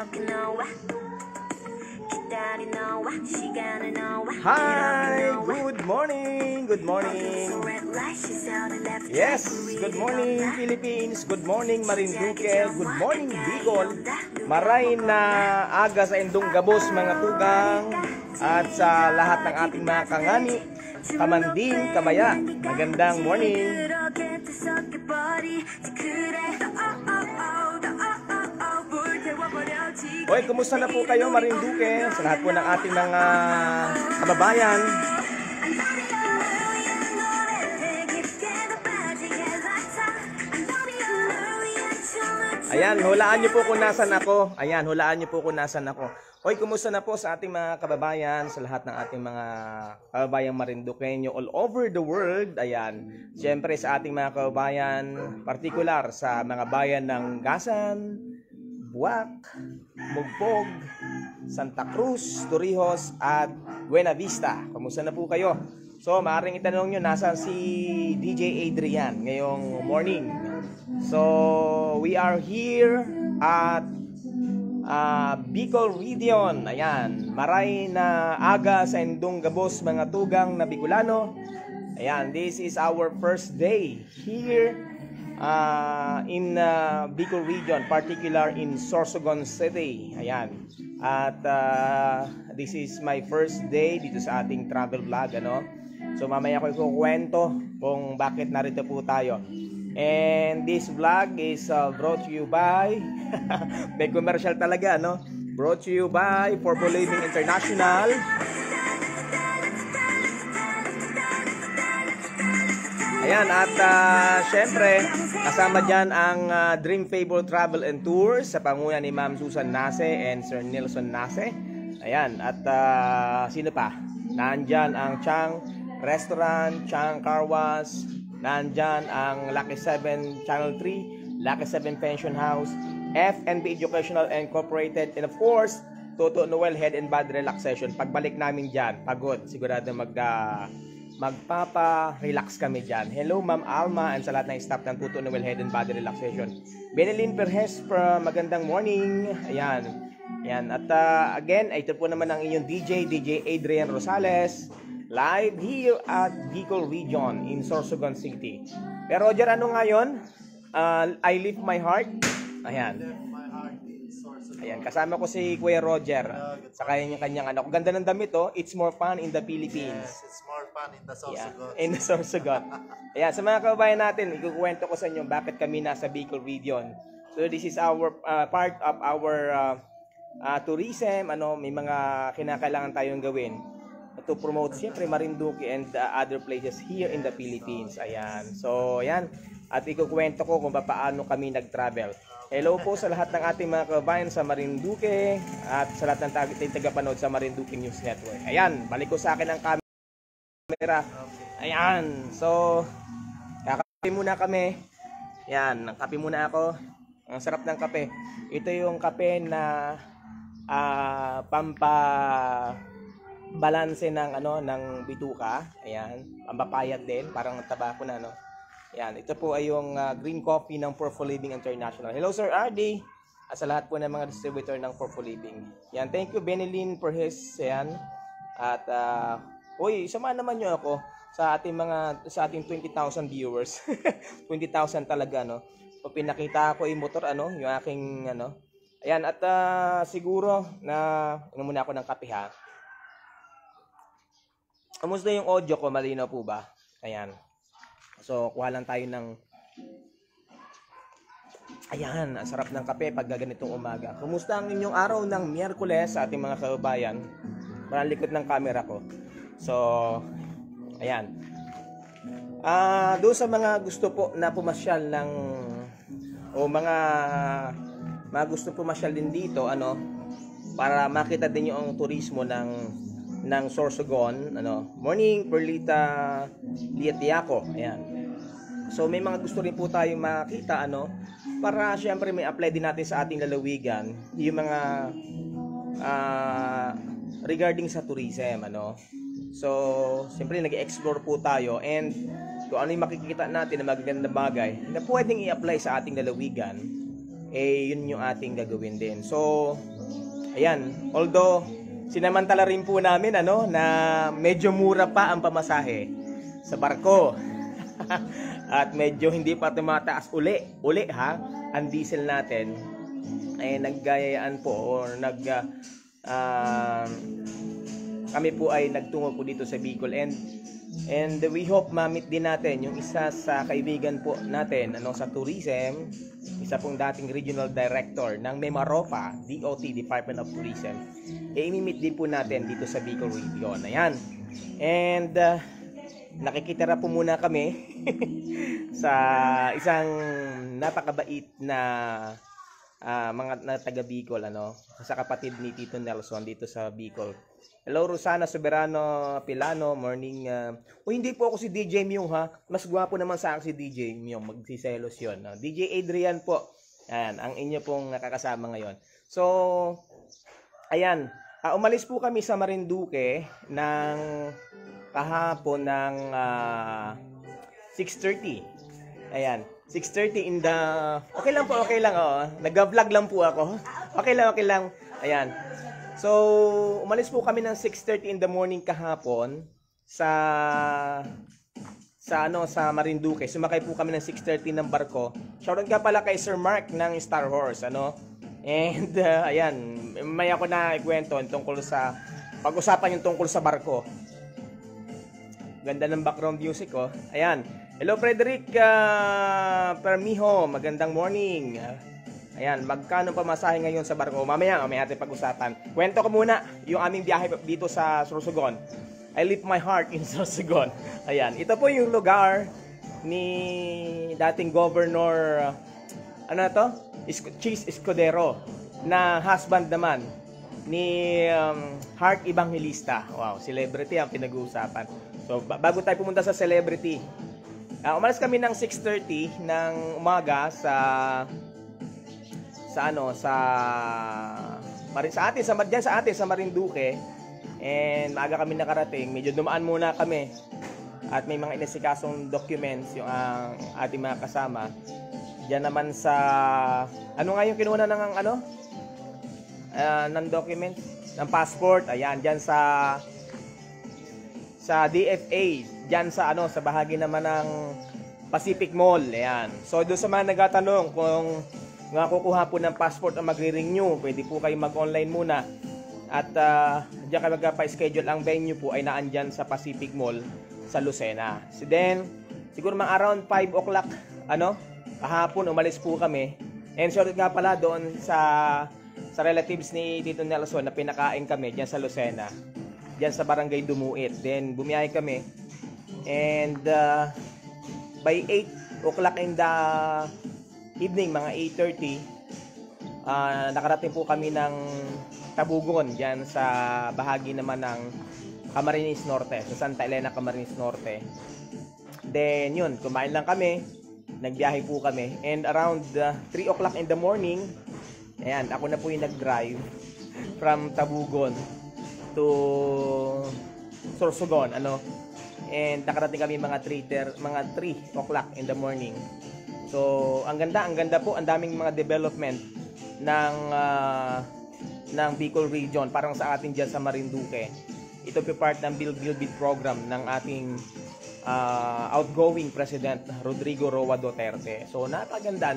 Hi! Good morning! Good morning! Yes! Good morning Philippines! Good morning Marinduque! Good morning Bicol! Maray na aga sa indong gabos mga tugang at sa lahat ng ating mga kangani, kamanding, kabaya. Magandang morning! Hoy, kumusta na po kayo Marinduque? Sa lahat po ng ating mga kababayan. Ayan, hulaan niyo po kung nasan ako. Ayan, hulaan niyo po kung nasan ako. Hoy, kumusta na po sa ating mga kababayan, sa lahat ng ating mga kababayang Marinduqueño all over the world. Ayan, siyempre sa ating mga kababayan, partikular sa mga bayan ng Gasan, Buwak, Mugpog, Santa Cruz, Torrijos at Buena Vista. Kumusta na po kayo? So, maaaring itanong nyo, nasaan si DJ Adrian ngayong morning? So, we are here at Bicol Region. Ayan, maray na aga sa indong gabos mga tugang na Bicolano. Ayan, this is our first day here in Bicol Region, particular in Sorsogon City. Ayan. At this is my first day dito sa ating travel vlog, ano. So mamaya ko ikukwento kung bakit narito po tayo. And this vlog is brought to you by may commercial talaga, no? Brought to you by Purple Living International. Ayan, at syempre kasama dyan ang Dream Favor Travel and Tours sa panguna ni Ma'am Susan Nase and Sir Nelson Nase. Ayan, at sino pa? Nandyan ang Chang Restaurant, Chang Car Wash, nandyan ang Lucky 7 Channel 3, Lucky 7 Pension House, FNB Educational Incorporated, and of course, Toto Noel Head and Body Relaxation. Pagbalik namin dyan, pagod, sigurado magpapa-relax kami dyan. Hello Ma'am Alma and sa lahat ng staff ng Toto Noel Head and Body Relaxation. Benelin Perez from magandang morning. Ayan. Ayan. At again, ito po naman ang inyong DJ Adrian Rosales. Live here at Bicol Region in Sorsogon City. Pero Roger, ano ngayon? I lift my heart. Ayan. Ayan, kasama ko si Kuya Roger sa kanyang anak. Ganda ng damit, oh. It's more fun in the Philippines. Yes, it's more fun in the Sorsogon. Yeah, in the Sorsogon. Ayan, sa mga kababayan natin, ikukwento ko sa inyo bakit kami nasa Bicol Region. So this is our part of our tourism. Ano, may mga kinakailangan tayong gawin to promote siyempre Marinduque and other places here in the Philippines. Ayan. So, ayan. At ikukwento ko kung paano kami nag-travel. Hello po sa lahat ng ating mga kababayan sa Marinduque at sa lahat ng tagapanood sa Marinduque News Network. Ayan, balik ko sa akin ang camera. Ayan, so kakape muna kami. Ayan, kape muna ako. Ang sarap ng kape. Ito yung kape na balanse ng ng bituka. Ayan, pambapayat din, parang tabako na, no. Yan, ito po ay yung green coffee ng Purple Living International. Hello Sir RD, sa lahat po ng mga distributor ng Purple Living. Yan, thank you Benelin for his, yan. At uy, sama naman niyo ako sa ating 20,000 viewers. 20,000 talaga, no. So, pinakita ko yung motor, yung aking Ayan, at siguro na muna ako ng kape, ha. Kamusta yung audio ko? Malinaw po ba? Ayan. So, kuha lang tayo ng ayan, ang sarap ng kape pag ganitong umaga. Kumusta ang inyong araw ng Miyerkules sa ating mga kababayan? Parang likod ng camera ko. So, ayan. Doon sa mga gusto po na pumasyal mga gusto pumasyal din dito, para makita din yung turismo ng Sorsogon, Morning, Perlita Liatiaco. Ayan. So may mga gusto rin po tayong makita, para syempre may apply din natin sa ating lalawigan yung mga regarding sa tourism, So, siyempre nag-explore po tayo and kung ano yung makikita natin na magagandang bagay na pwedeng i-apply sa ating lalawigan, yun yung ating gagawin din. So, ayan, although sinamantala rin po namin na medyo mura pa ang pamasahe sa barko. At medyo hindi pa tumataas uli ha, ang diesel natin. Naggayayaan po or kami po ay nagtungo po dito sa Bicol, and we hope ma-meet din natin yung isa sa kaibigan po natin sa tourism, isa pong dating regional director ng Mimaropa DOT, Department of Tourism. I-meet din po natin dito sa Bicol region. Ayan. And nakikitira po muna kami sa isang napakabait na mga taga Bicol, sa kapatid ni Tito Nelson dito sa Bicol. Hello Rosana Soberano Pilano, morning. Hindi po ako si DJ Myung ha. Mas gwapo naman sa akin si DJ Myung, magsiselos 'yon. DJ Adrian po. Ayan, ang inyo pong nakakasama ngayon. So, ayan, umalis po kami sa Marinduque ng kahapon ng 6:30. Ayan, 6:30 in the... Okay lang po, okay lang. Nag-vlog lang po ako. Okay lang. Ayan. So, umalis po kami ng 6:30 in the morning kahapon sa Marinduque. Sumakay po kami ng 6:30 ng barko. Shoutout nga pala kay Sir Mark ng Star Horse, And ayan, may ako na ikwento tungkol sa pag-usapan yung tungkol sa barko. Ganda ng background music, Ayan. Hello Frederick Permijo, magandang morning. Ayan, magkano pamasahe ngayon sa barko? Mamaya natin pag-usapan. Kwento ko muna yung aming biyahe dito sa Sorsogon. I lift my heart in Sorsogon. Ayan, ito po yung lugar ni dating Governor Chis Escudero, na husband naman ni Heart Evangelista. Wow, celebrity ang pinag-uusapan. So, bago tayo pumunta sa celebrity, umalis kami ng 6:30 ng umaga sa Marinduque, and maaga kami nakarating. Medyo dumaan muna kami at may mga inasikasong documents yung ating mga kasama. Diyan naman sa nga yung kinuha ng document, ng passport. Ayan, diyan sa DFA, diyan sa bahagi naman ng Pacific Mall. Ayan. So doon sa mga nagtatanong kung kukuha po ng passport o magre-renew, pwede po kayo mag-online muna. At diyan kayo magpa-schedule. Ang venue po ay naandyan sa Pacific Mall sa Lucena. So then, siguro mga around 5 o'clock, kahapon umalis po kami. And shoutout nga pala doon sa relatives ni Tito Nelson na pinakain kami diyan sa Lucena, diyan sa Barangay Dumuit. Then bumiyahe kami, and by 8 o'clock in the evening, mga 8:30, nakarating po kami ng Tabugon, diyan sa bahagi naman ng Camarines Norte, sa Santa Elena, Camarines Norte. Then yun, kumain lang kami, nagbiyahe po kami, and around 3 o'clock in the morning, ayan, ako na po yung nag-drive from Tabugon to Sorsogon, and nakarating kami mga 3 o'clock in the morning. So, ang ganda po, ang daming mga development ng Bicol region, parang sa atin diyan sa Marinduque. Ito po part ng Build program ng ating outgoing President Rodrigo Roa Duterte. So, napaganda,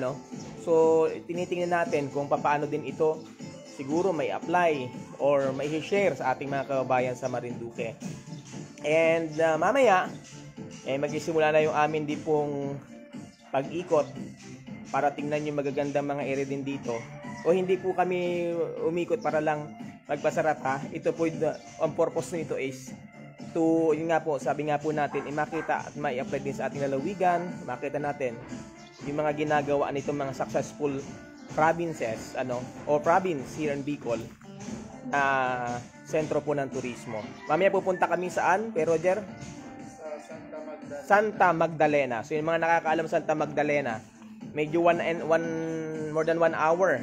So, tinitingnan natin kung paano din ito siguro may apply or may share sa ating mga kababayan sa Marinduque. And mamaya, magsisimula na yung amin din pong pag-ikot para tingnan yung magagandang mga area din dito. O hindi po kami umikot para lang magpasarap ha. Ito po, ang purpose nito is to, yun nga po, sabi nga po natin, makita at mai-apply din sa ating lalawigan, makita natin yung mga ginagawa nitong mga successful provinces, o province here in Bicol, sentro po ng turismo. Mamaya pupunta kami saan, Roger? Santa Magdalena. So yung mga nakakaalam Santa Magdalena, medyo more than 1 hour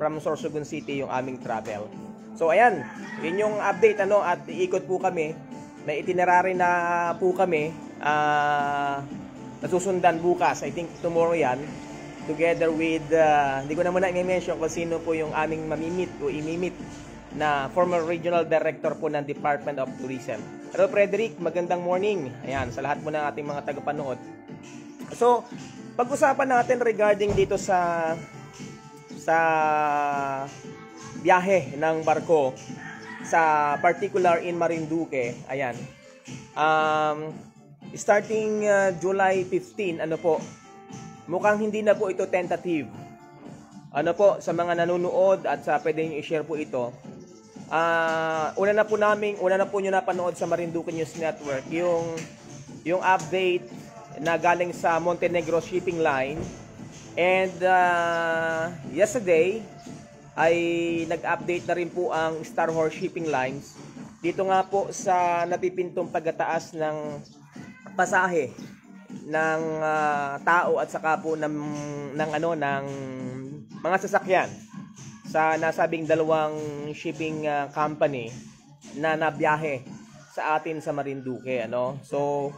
from Sorsogon City yung aming travel. So ayan, yun yung update at iikot po kami. May itinerary na po kami nasusundan bukas. I think tomorrow yan. together with, hindi ko na muna i-mention kung sino po yung aming mamimit o imimit na former regional director po ng Department of Tourism. Hello Frederick, magandang morning. Ayan, sa lahat mo ng ating mga tagapanood. So, pag-usapan natin regarding dito sa biyahe ng barko sa particular in Marinduque. Ayan. Starting July 15, ano po, mukhang hindi na po ito tentative. Ano po, sa mga nanonood at sa pwede nyo i-share po ito. Una na po nyo napanood sa Marinduque News Network yung update na galing sa Montenegro Shipping Line. And yesterday ay nag-update na rin po ang Star Horse Shipping Lines dito nga po sa napipintong pagtaas ng pasahe ng tao at saka po ng mga sasakyan sa nasabing dalawang shipping company na nabiyahe sa atin sa Marinduque, ano. So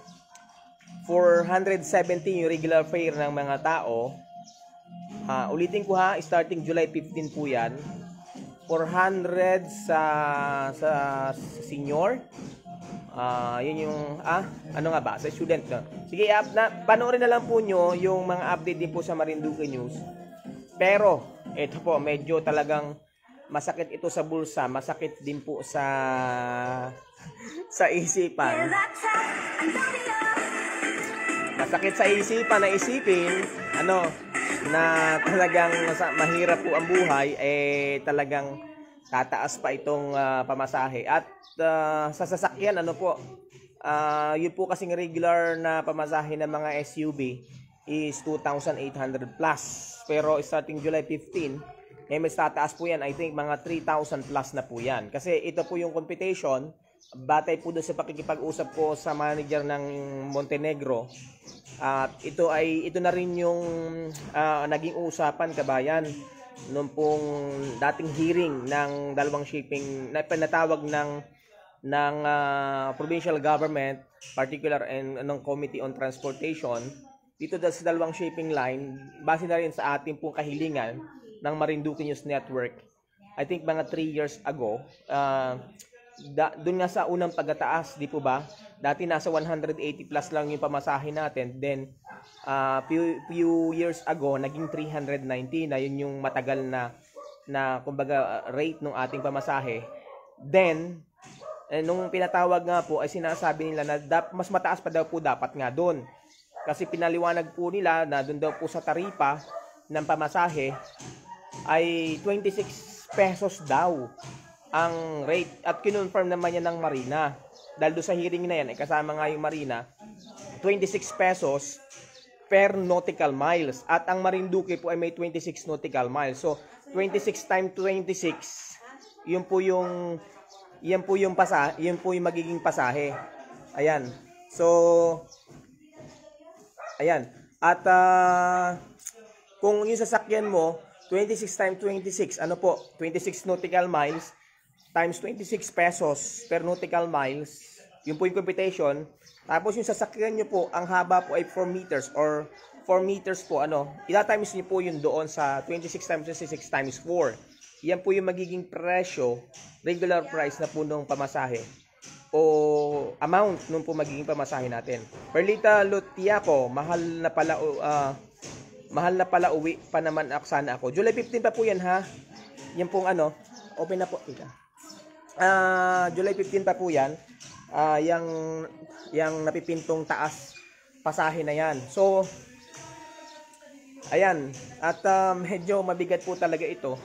470 yung regular fare ng mga tao. Ulitin ko ha, starting July 15 po yan. 400 sa senior. Yun yung, ano nga ba? Sa student. No? Sige, panoorin na lang po nyo yung mga update din po sa Marinduque News. Pero, ito po, medyo talagang masakit ito sa bulsa. Masakit din po sa isipan. Masakit sa isipan na isipin, na talagang mahirap po ang buhay, talagang tataas pa itong pamasahe. At sa sasakyan, yun po kasing regular na pamasahe ng mga SUV is 2,800 plus. Pero starting July 15, mas tataas po yan. I think mga 3,000 plus na po yan. Kasi ito po yung computation, batay po doon sa pakikipag-usap ko sa manager ng Montenegro. At ito na rin yung naging usapan, kabayan, noong pong dating hearing ng dalawang shipping na pinatawag ng provincial government, particular and ng Committee on Transportation dito sa dalawang shipping line, base na rin sa ating pong kahilingan ng Marinduque News Network. I think mga 3 years ago, doon nga sa unang pagtaas, di po ba? Dati nasa 180 plus lang yung pamasahe natin. Then, few years ago, naging 390 na yun yung matagal na kumbaga rate ng ating pamasahe. Then, nung pinatawag nga po, ay sinasabi nila na mas mataas pa daw po dapat nga doon. Kasi pinaliwanag po nila na doon daw po sa taripa ng pamasahe ay 26 pesos daw ang rate, at kinonfirm naman yan ng Marina. Dahil doon sa hearing na yan, kasama nga yung Marina, 26 pesos per nautical miles. At ang Marinduque po ay may 26 nautical miles. So, 26 times 26, yun po yung magiging pasahe. Ayan. So, ayan. At kung yung sasakyan mo, 26 times 26, 26 nautical miles times 26 pesos per nautical miles, yun po yung computation. Tapos yung sasakyan nyo po, ang haba po ay 4 meters or 4 meters po, ila-times nyo po yun doon sa 26 times 26 times 4. Yan po yung magiging presyo, regular price na po nung pamasahe o amount nung po magiging pamasahe natin. Perlita Lutiaco, mahal na pala uwi pa naman sana ako. July 15 pa po yan ha. Yan pong open na po. July 15 pa po yan. Yang napipintong taas pasahe na yan. So, ayan. At medyo mabigat po talaga ito.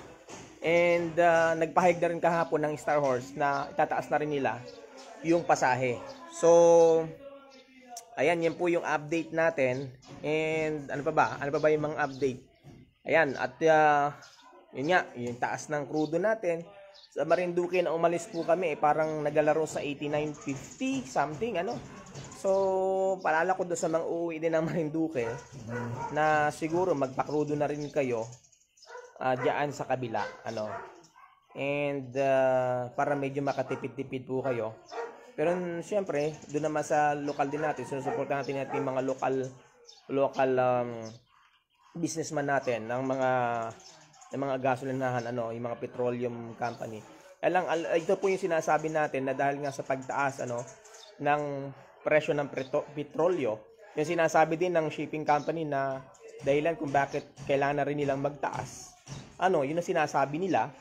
And nagpahayag na rin kahapon ng Star Horse na itataas na rin nila yung pasahe. So, ayan, yan po yung update natin. And ano pa ba? Ano pa ba yung mga update? Ayan, at yun nga, yung taas ng crudo natin. Sa Marinduque na umalis po kami, parang nagalaro sa 89.50 something, So, paalala ko doon sa mga uuwi din ng Marinduque na siguro magpakrudo na rin kayo diyan sa kabila, And para medyo makatipid-tipid po kayo. Pero siyempre, doon naman sa lokal din natin, sinusuportahan natin yung mga local businessman natin ng mga gasolinahan, yung mga petroleum company. Ito po yung sinasabi natin na dahil nga sa pagtaas ng presyo ng petrolyo, yung sinasabi din ng shipping company na dahilan kung bakit kailangan na rin nilang magtaas. Yun ang sinasabi nila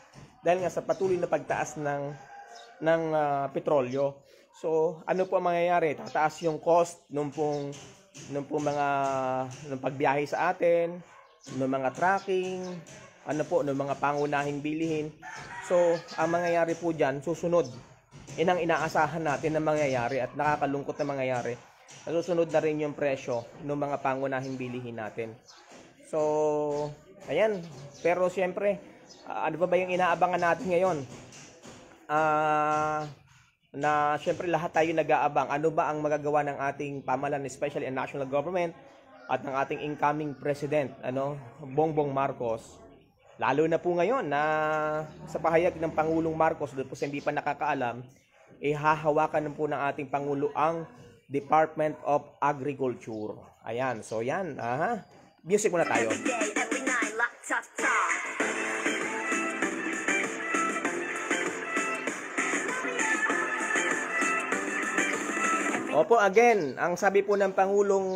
dahil nga sa patuloy na pagtaas ng petrolyo. So, ano po ang mangyayari? Tataas yung cost nung pagbiyahe sa atin, nung mga tracking, nung mga pangunahing bilihin. So, ang mangyayari po diyan, susunod. Ang inaasahan natin na mangyayari at nakakalungkot na mangyayari. Susunod na rin yung presyo ng mga pangunahing bilihin natin. So, ayan. Pero siyempre, ano ba yung inaabangan natin ngayon? Na siyempre lahat tayo nag-aabang. Ano ba ang magagawa ng ating pamahalaan, especially ang national government at ng ating incoming president, Bongbong Marcos. Lalo na po ngayon na sa pahayag ng Pangulong Marcos, doon po sa hindi pa nakakaalam, hahawakan na po ng ating Pangulo ang Department of Agriculture. Ayan, so yan. Music muna tayo. Opo, again, ang sabi po ng Pangulong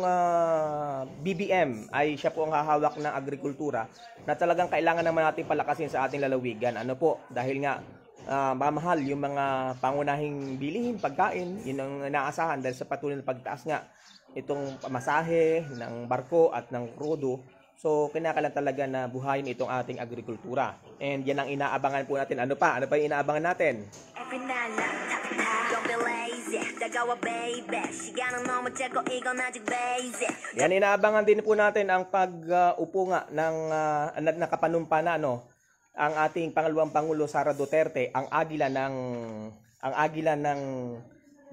BBM ay siya po ang hahawak ng agrikultura na talagang kailangan naman natin palakasin sa ating lalawigan. Dahil nga mamahal yung mga pangunahing bilihin, pagkain, yun ang inaasahan dahil sa patuloy na pagtaas nga itong pamasahe ng barko at ng krudo. So, kinakailangan talaga na buhayin itong ating agrikultura. And yan ang inaabangan po natin. Ano pa yung inaabangan natin? Yan, inaabangan din po natin ang pag-upo nga ng nakapanumpa na ang ating pangalawang Pangulo Sara Duterte, ang agila ng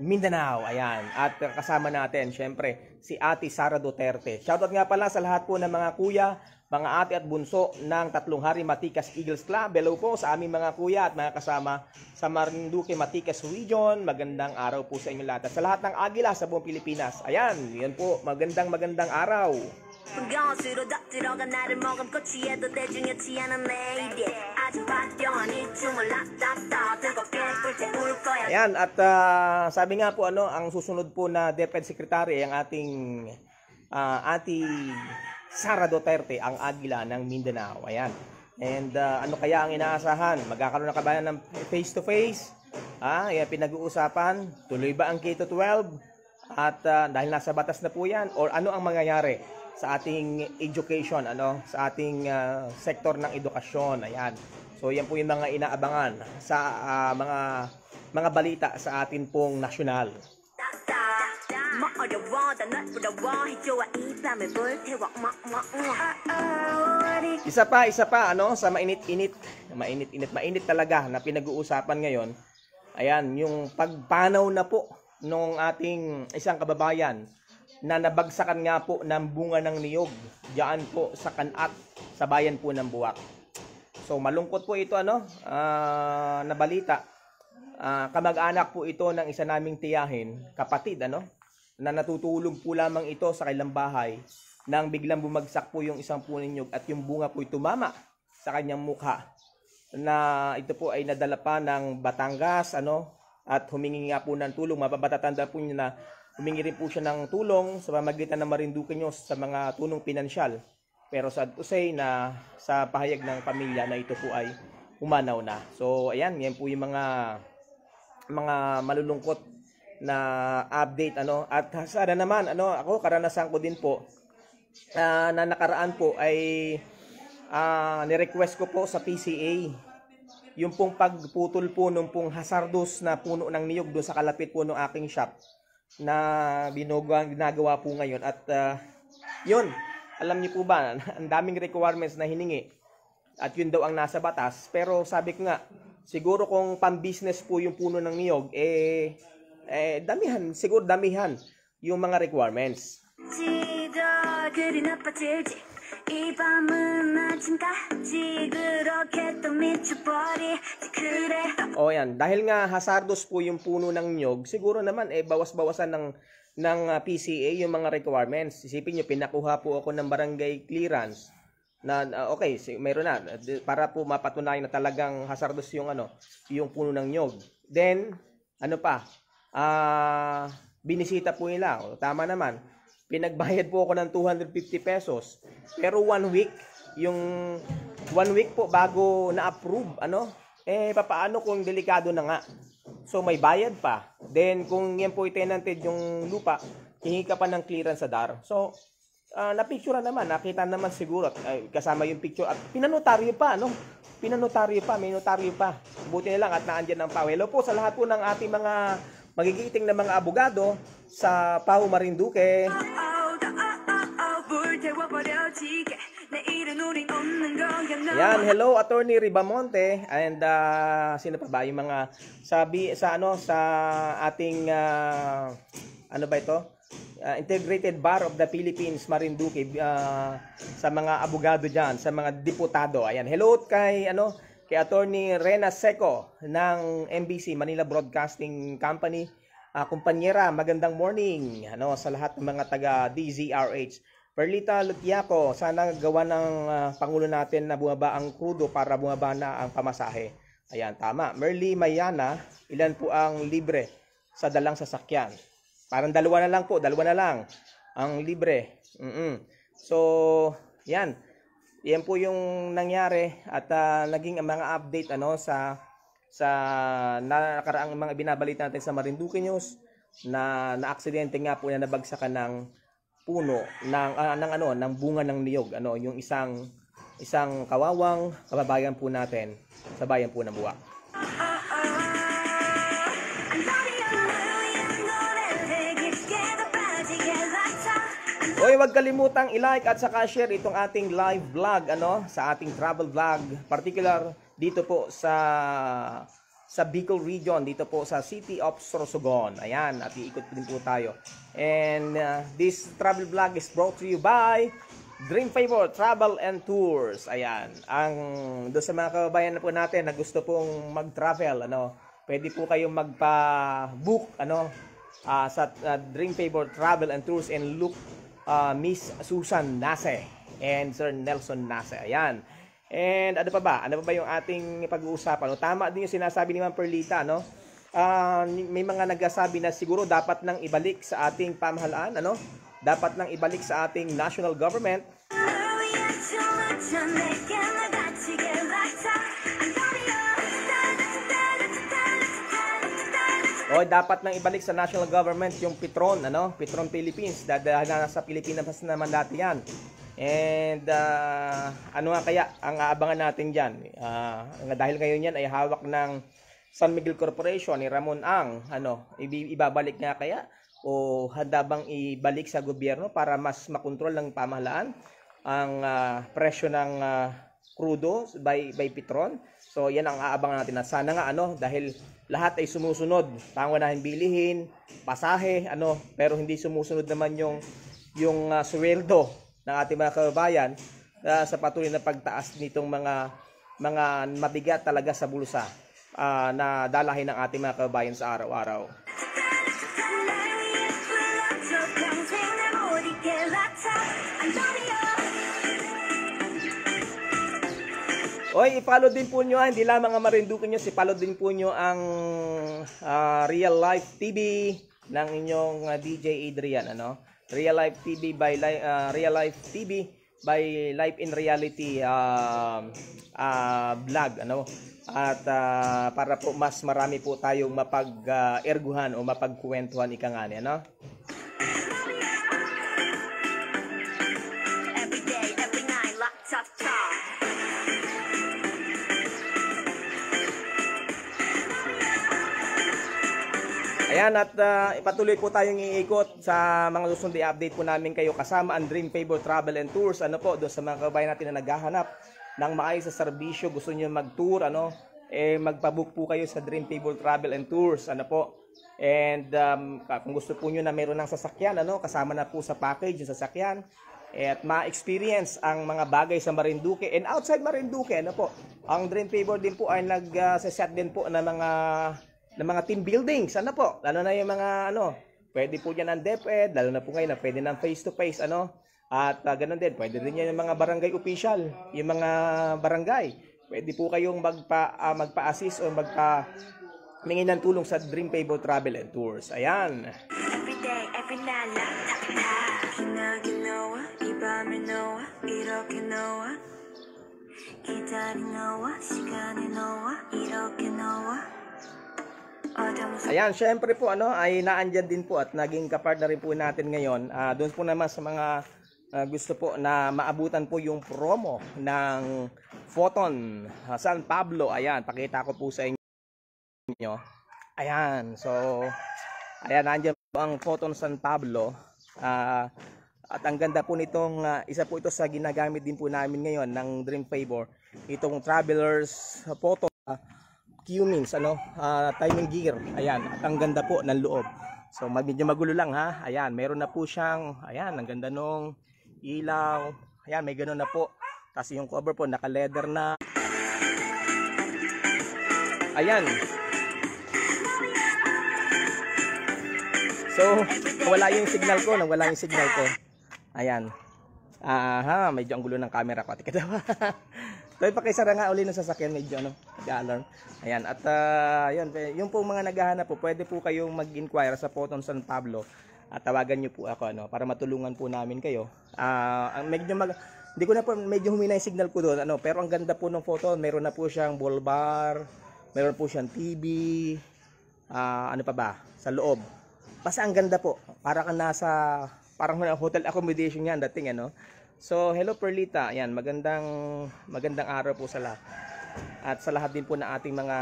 Mindanao. Ayan, at kasama natin syempre si Ate Sara Duterte. Shoutout nga pala sa lahat po ng mga kuya, mga ate at bunso ng Tatlong Hari Matikas Eagles Club. Hello po sa aming mga kuya at mga kasama sa Marinduque Matikas Region. Magandang araw po sa inyo lahat. At sa lahat ng agila sa buong Pilipinas. Ayan, yan po, magandang araw. Ayan, at sabi nga po ang susunod po na Defense Secretary ang ating Ate Sara Duterte, ang agila ng Mindanao. Ayan. And ano kaya ang inaasahan? Magkakaroon na kabayan ng face-to-face? Ayan, pinag-uusapan. Tuloy ba ang K-12? At dahil nasa batas na po yan, or ano ang mangyayari sa ating education, sa ating sektor ng edukasyon? Ayan. So yan po yung mga inaabangan sa mga balita sa atin pong nasyonal. Isa pa sa mainit talaga na pinag-uusapan ngayon. Ayan, yung pagpanaw na po nung ating isang kababayan na nabagsakan nga po ng bunga ng niyog diyan po sa Kanat, sa bayan po ng Buwak. So malungkot po ito na balita. Kamag-anak po ito ng isa naming tiyahin, kapatid na natutulog po lamang ito sa kanilang bahay nang biglang bumagsak po yung isang punong niyog at yung bunga po tumama sa kanyang mukha, na ito po ay nadala pa ng Batangas at humingi nga po ng tulong. Mapapatatanda po niyo na humingi rin po siya ng tulong sa pamamagitan ng Marinduque News sa mga tulong pinansyal. Pero sad to say na sa pahayag ng pamilya na ito po ay umanaw na. So ayan, yan po yung mga malulungkot na update at sana naman ako karanasan ko din po na nakaraan po ay ni-request ko po sa PCA yung pong pagputol po nung pong hazardous na puno ng niyog doon sa kalapit po ng aking shop na ginagawa po ngayon. At yun, alam niyo po ba, ang daming requirements na hiningi at yun daw ang nasa batas. Pero sabi ko nga, siguro kung pang-business po yung puno ng niyog, damihan yung mga requirements. O yan, dahil nga hazardous po yung puno ng niyog, siguro naman bawas-bawasan ng PCA yung mga requirements. Isipin nyo, pinakuha po ako ng barangay clearance okay, meron na para po mapatunayan na talagang hazardous yung yung puno ng nyog. Then ano pa? Binisita po nila. Tama naman. Pinagbayad po ako ng 250 pesos. Pero 1 week, yung 1 week po bago na-approve, papaano kung delikado na nga? So may bayad pa. Then kung yan po tenanted yung lupa, hihingi ka pa ng clearance sa DAR. So na-picture naman, nakita naman siguro kasama yung picture at pinanotaryo pa, Pinanotaryo pa, may notaryo pa. Buti na lang at naandyan ang PAO. Hello po sa lahat po ng ating mga magigiting na mga abogado sa PAO Marinduque. Yan, hello Attorney Ribamonte and sino pa ba yung mga sabi sa sa ating ano ba ito? Integrated Bar of the Philippines Marinduque sa mga abogado diyan, sa mga diputado. Ayan, hello kay kay Attorney Rena Seco ng MBC Manila Broadcasting Company. Kumpanyera, magandang morning sa lahat ng mga taga DZRH. Perlita Lutiaco, sana gawa ng Pangulo natin na bumaba ang krudo para bumaba na ang pamasahe. Ayan, tama. Merly Mayana, ilan po ang libre sa dalang sasakyan? Parang dalawa na lang ang libre. So, yan. Yan po yung nangyari at naging mga update sa nakaraang mga binabalita natin sa Marinduque News na aksidente nga po na nabagsakan ng puno ng bunga ng niyog, yung isang kawawang kababayan po natin sa bayan po ng Buwak. Hoy, wag kalimutang i-like at saka share itong ating live vlog sa ating travel vlog, particular dito po sa Bicol region, dito po sa City of Sorsogon. Ayan, at iikot din po tayo. And this travel vlog is brought to you by Dream Favor Travel and Tours. Ayan, doon sa mga kababayan na po natin na gusto pong mag-travel, pwede po kayong magpa-book sa Dream Favor Travel and Tours and look Miss Susan Nase and Sir Nelson Nase. Ayan. And ano pa ba yung ating pag-uusapan? Tama din yung sinasabi ni Ma'am Perlita, may mga nagsasabi na siguro dapat nang ibalik sa ating pamahalaan, dapat nang ibalik sa ating national government. O dapat nang ibalik sa national government yung Petron, Petron Philippines, dahil nasa Pilipinas naman dati yan. And ano nga kaya ang aabangan natin diyan? Dahil ngayon yan ay hawak ng San Miguel Corporation ni Ramon Ang, ibabalik nga kaya o handa bang ibalik sa gobyerno para mas makontrol ng pamahalaan ang presyo ng crudo by Petron? So yan ang aabangan natin na sana nga dahil lahat ay sumusunod, pangunahin bilihin, pasahe, pero hindi sumusunod naman yung sweldo ng ating mga kababayan sa patuloy na pagtaas nitong mga mabigat talaga sa bulsa na dalahin ng ating mga kababayan sa araw-araw. Oy, i-follow din po nyo, hindi lang mga Marinduque News, i-follow din po nyo ang Real Life TV ng inyong DJ Adrian, Real Life TV by Real Life TV by Life in Reality vlog, at para po mas marami po tayong mapag-erguhan o mapagkwentuhan ika nga niya, Ayan, at ipatuloy po tayong iikot sa mga susunod i-update po namin kayo kasama ang Dream Favor Travel and Tours. Doon sa mga kababayan natin na naghahanap ng maayos sa serbisyo, gusto niyo mag-tour, magpa-book po kayo sa Dream Favor Travel and Tours, And kung gusto po niyo na meron ng sasakyan, kasama na po sa package yung sasakyan. At ma-experience ang mga bagay sa Marinduque and outside Marinduque, Ang Dream Favor din po ay nag-set din po ng mga team buildings, lalo na yung mga pwede po dyan ang DepEd, lalo na po ngayon na pwede ng face to face, At ganun din, pwede rin yan yung mga barangay official, yung mga barangay. Pwede po kayong magpa-assist o magpa-mingin ng tulong sa Dream Favor Travel and Tours. Ayan. Every day, every night, ginawa, iba'y nawa, 이렇게 나와, 기다린 나와, 시간이 나와, 이렇게 나와. Ayan, syempre po ay naandyan din po at naging kapartner rin po natin ngayon. Doon po naman sa mga gusto po na maabutan po yung promo ng Photon San Pablo. Ayan, pakita ko po sa inyo. Ayan, so ayan, nandiyan po ang Photon San Pablo. At ang ganda po nitong isa po ito sa ginagamit din po namin ngayon ng Dream Favor. Itong Travelers Photo Q-Means, timing gear. Ayan, at ang ganda po ng loob. So medyo magulo lang ha. Ayan, meron na po siyang, ayan, ang ganda nung ilaw. Ayan, may ganoon na po. Kasi yung cover po naka-leather na. Ayan. So, wala yung signal ko, wala yung signal ko. Ayan. Medyo ang gulo ng camera ko. Tika daw. So, ipakisara nga uli ng sasakyan, medyo nag-alarm. Ayan, at yun, yung po mga naghahanap po, pwede po kayong mag-inquire sa Photon San Pablo. At tawagan nyo po ako, para matulungan po namin kayo. Hindi ko na po, medyo humina yung signal ko doon, pero ang ganda po ng Photon. Meron na po siyang ball bar, meron po siyang TV, ano pa ba, sa loob. Basta ang ganda po, parang hotel accommodation yan, dating So, hello Perlita. Ayan, magandang araw po sa lahat. At sa lahat din po na ating mga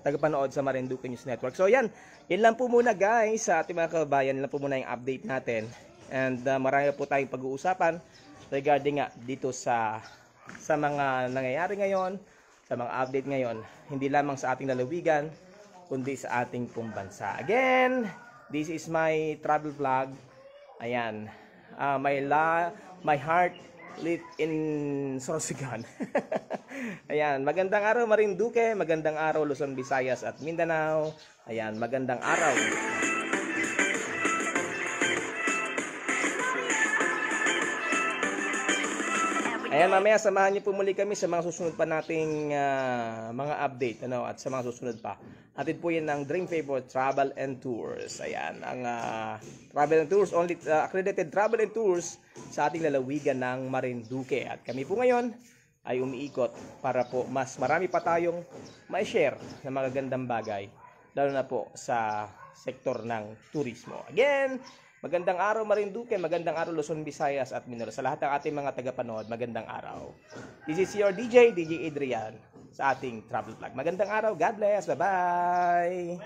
tagapanood sa Marinduque News Network. So, yan lang po muna guys sa ating mga kababayan. Yan lang po muna yung update natin. And marami po tayong pag-uusapan regarding nga dito sa mga nangyayari ngayon, sa mga update ngayon. Hindi lamang sa ating lalawigan, kundi sa ating pong bansa. Again, this is my travel vlog. Ayan, my heart lit in Sorsogon. Ayan, magandang araw Marinduque, magandang araw Luzon, Visayas at Mindanao. Ayan, magandang araw. Ayan, mamaya samahan niyo po muli kami sa mga susunod pa nating mga update at sa mga susunod pa. Atid po yan ng Dream Favor Travel and Tours. Ayan, ang Travel and Tours, only accredited Travel and Tours sa ating lalawigan ng Marinduque. At kami po ngayon ay umiikot para po mas marami pa tayong ma-share na magagandang bagay, lalo na po sa sektor ng turismo. Again, magandang araw Marinduque, magandang araw Luzon, Visayas at Mindanao. Sa lahat ng ating mga tagapanood, magandang araw. This is your DJ Adrian sa ating travel vlog. Magandang araw, God bless, bye-bye!